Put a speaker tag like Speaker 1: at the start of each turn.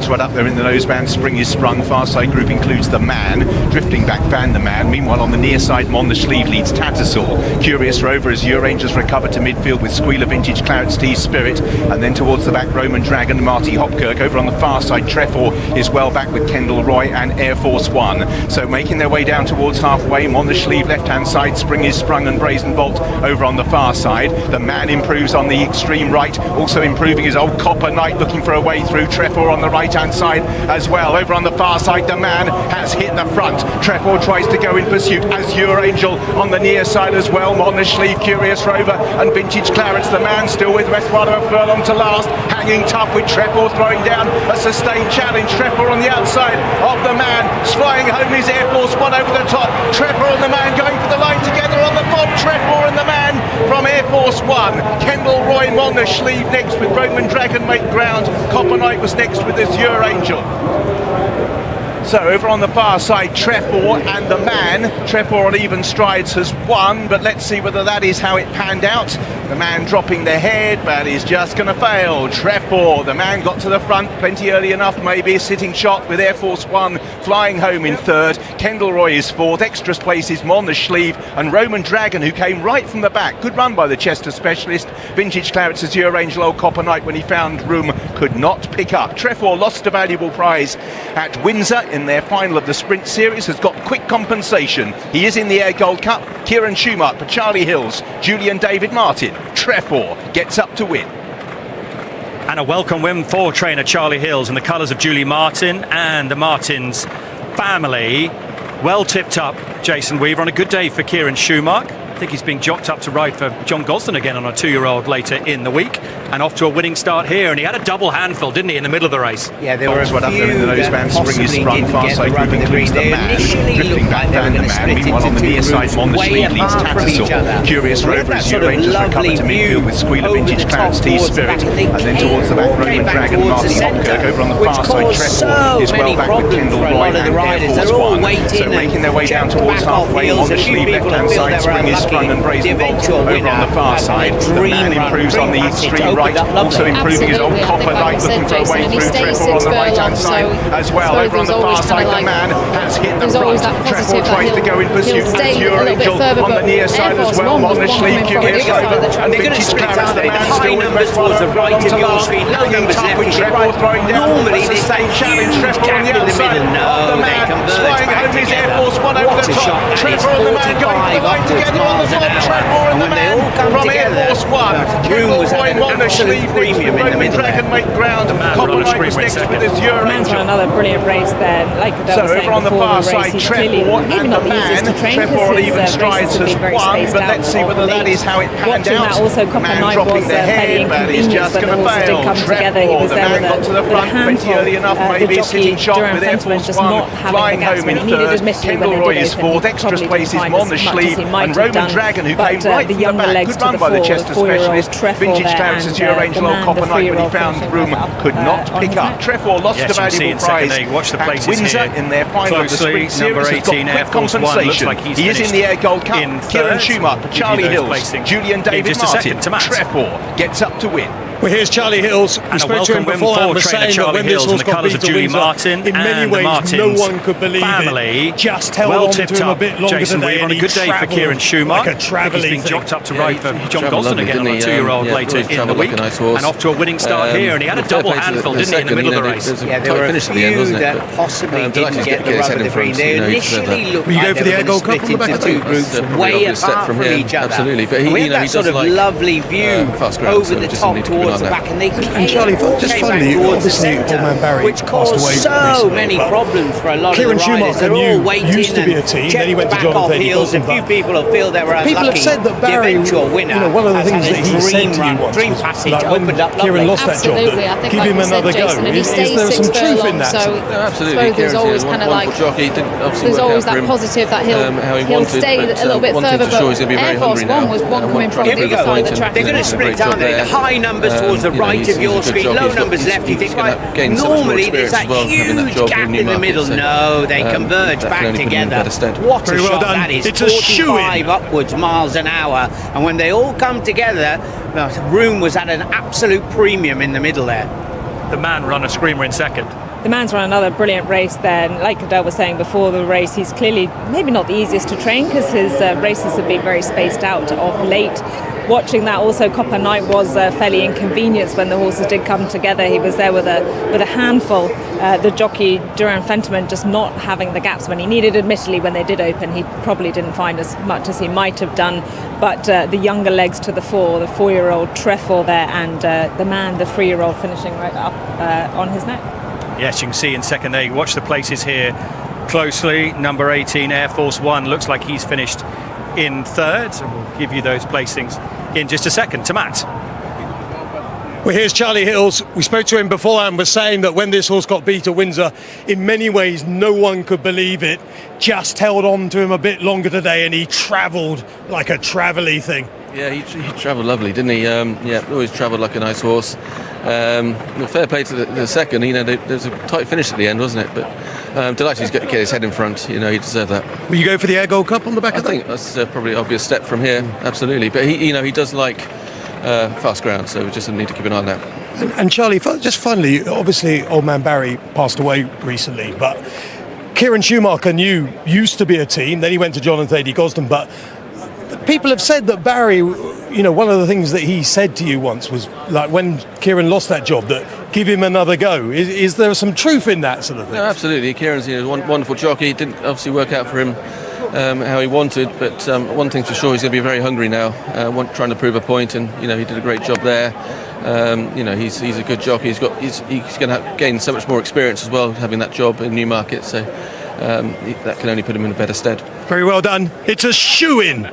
Speaker 1: Fox right up there in the noseband. Spring is sprung. Far side group includes the Man. Drifting back Vantheman. Meanwhile on the near side, Mon the Sleeve leads Tattersaw. Curious Rover as Eurangels recover to midfield with Squealer, Vintage, Clarence T, Spirit. And then towards the back, Roman Dragon, Marty Hopkirk. Over on the far side, Trefor is well back with Kendall Roy and Air Force One. So making their way down towards halfway. Mon the Sleeve left hand side. Spring is sprung and Brazen Bolt over on the far side. The Man improves on the extreme right. Also improving his old Copper Knight, looking for a way through. Trefor on the right hand side as well. Over on the far side, the Man has hit the front. Trefor tries to go in pursuit. Azure Angel on the near side as well. Mon the Sleeve, Curious Rover and Vintage Clarence. The Man still with Westward of a furlong to last, hanging tough with Trefor throwing down a sustained challenge. Trefor on the outside of the Man, flying home his Air Force One over the top. Trefor and the Man going for the line together on the bob. Trefor and the Man from Air Force One. Kendall Roy on the Sleeve next with Roman Dragon make ground. Copper Knight was next with Azure Angel. So over on the far side, Trefor and the Man. Trefor on even strides has won, but let's see whether that is how it panned out. The Man dropping the head, but he's just going to fail. Trefor, the Man got to the front plenty early enough, maybe. Sitting shot with Air Force One flying home in third. Kendall Roy is fourth. Extras places Mon the Sleeve and Roman Dragon, who came right from the back. Good run by the Chester specialist. Vintage Clarence Azure Angel, old Copper Knight, when he found room, could not pick up. Trefor lost a valuable prize at Windsor in their final of the sprint series, has got quick compensation. He is in the Air Gold Cup. Kieran Shoemark for Charlie Hills, Julian David Martin. Trefor gets up to win.
Speaker 2: And a welcome win for trainer Charlie Hills in the colours of Julie Martin and the Martins family. Well tipped up, Jason Weaver, on a good day for Kieran Shoemark. I think he's being jocked up to ride for John Gosden again on a 2-year-old later in the week, and off to a winning start here. And he had a double handful, didn't he, in the middle of the race?
Speaker 3: Yeah, there were a few
Speaker 1: up there in the noseband. Spring is sprung. Far side group includes the Man.
Speaker 3: Initially
Speaker 1: Drifting back down the Man. Meanwhile on the near side, Mon the Sleeve leads Tattersaw. Curious Rover as Eurangels recover to midfield with Squealer, Vintage, Clarence T, Spirit. And then towards the back, Roman Dragon, Marty Hopkirk. Over on the far side, Trefor is well back with Kendall Roy and Air Force One. So making their way down towards halfway. Mon the Sleeve left hand side. Spring is sprung and Brazen Bolt over on the far side. The Man improves on the extreme right, also improving his old Copper Knight, looking for a way through. Trefor on the right hand side as well. Over on the far side, the Man has hit the front. Trefor tries to go in pursuit. Azure Angel on the near side as well. Mon the Sleeve, Curious Rover and Vintage Clarence. The Man still with Westward of right to last, hanging tough with Trefor throwing down a sustained challenge. Trefor on the outside of the Man, flying home his Air Force One over the top. Trefor and the Man going for the line together on the top. Trefor and the Man from Air Force One. Kendall Roy on the Sleeve premium in the middle. Dragon make ground. Copper Knight was next with Azure Angel.
Speaker 4: Another brilliant race there. Like
Speaker 1: so over on the far side, Trefor and the Man. Trefor on even strides has won, but let's see whether that is how it panned out. The Man dropping the head, but he's just going to fail. Trefor, the Man got to the front pretty early enough, maybe sitting shot with Air Force One flying home in third. Kendall Roy is fourth. Extras places Mon the Sleeve and Roman Dragon, who came right from the back. Good run by the Chester specialist. Vintage Clarence Azure Angel, old Copper Knight, when he found room, could not pick up. Trefor lost a valuable prize at Windsor in their final of the sprint series. Has got quick compensation. He is in the Air Gold Cup. Kieran Shoemark for Charlie Hills, Julian David Martin. Trefor gets up to win.
Speaker 5: Well, here's Charlie Hills.
Speaker 2: And a welcome win for trainer Charlie Hills in the colours of Julie Martin
Speaker 5: in many ways, no one could believe
Speaker 2: family.
Speaker 5: Just held on to him a bit longer
Speaker 2: Jason
Speaker 5: today,
Speaker 2: Weaver on a good day for Kieran Shoemark.
Speaker 5: Like
Speaker 2: he's been jocked up to ride for John Gosden again on a 2-year-old later in the week, and off to a winning start here. And he had a double handful, didn't he, in the middle of the race?
Speaker 3: Yeah, there were a few that possibly didn't get the rub of the green. They initially looked like they were going to split into two groups way apart from each other.
Speaker 6: Absolutely, but
Speaker 3: we had that sort of lovely view over the top towards the back, and they
Speaker 5: and Charlie, just finally, obviously, old man Barry
Speaker 3: which caused so many problems for a lot
Speaker 5: Kieran
Speaker 3: of the riders. They're all waiting
Speaker 5: used to be a team, then he went to John and
Speaker 3: heels. A few people will feel they were unlucky.
Speaker 5: People have said that Barry,
Speaker 3: the eventual winner,
Speaker 5: one of the things that he said to you once
Speaker 3: dream
Speaker 5: was
Speaker 3: passage
Speaker 5: like
Speaker 3: opened up
Speaker 5: Kieran lost that job, that give him another go. Is there some truth in that?
Speaker 6: So absolutely,
Speaker 7: there's always kind of like there's always that positive that he'll stay a little bit further, but Air Force One was one coming from the other side of the track.
Speaker 3: They're going to sprint, aren't they? The high numbers towards the right of your screen, low numbers left. You think, right, normally there's that huge gap in the middle. No, they converge back together. What a shot that is.
Speaker 5: It's
Speaker 3: 45 upwards miles an hour. And when they all come together, the room was at an absolute premium in the middle there.
Speaker 2: The Man run a screamer in second.
Speaker 4: the man's run another brilliant race there. And like Adele was saying before the race, he's clearly maybe not the easiest to train because his races have been very spaced out of late. Watching that also, Copper Night was fairly inconvenienced when the horses did come together. He was there with a handful. The jockey, Vantheman, just not having the gaps when he needed. Admittedly, when they did open, he probably didn't find as much as he might have done. But the younger legs to the fore, the 4-year-old Trefor there, and the man, the 3-year-old, finishing right up on his neck.
Speaker 2: Yes, you can see in second there. Watch the places here closely. Number 18, Air Force One, looks like he's finished in third. So we'll give you those placings in just a second. To Matt.
Speaker 6: Well, here's Charlie Hills. We spoke to him before and was saying that when this horse got beat at Windsor, in many ways no one could believe it. Just held on to him a bit longer today, and he travelled like a travelly thing.
Speaker 8: Yeah, he travelled lovely, didn't he? Always travelled like a nice horse. Fair play to the second. There was a tight finish at the end, wasn't it? But delighted to get his head in front. He deserved that.
Speaker 6: Will you go for the Air Gold Cup on the back of that? I
Speaker 8: think that's probably an obvious step from here. Absolutely. But he does like fast ground, so we just need to keep an eye on that.
Speaker 6: And Charlie, just finally, obviously, old man Barry passed away recently, but Kieran Shoemark and you used to be a team. Then he went to John and Thady Gosden, but people have said that Barry, one of the things that he said to you once was, like, when Kieran lost that job, that give him another go. Is there some truth in that sort of thing?
Speaker 8: No, absolutely. Kieran's a wonderful jockey. It didn't obviously work out for him how he wanted, but one thing's for sure, he's going to be very hungry now, trying to prove a point, and he did a great job there. He's a good jockey. He's going to gain so much more experience as well, having that job in Newmarket, so that can only put him in a better stead.
Speaker 6: Very well done. It's a shoe-in.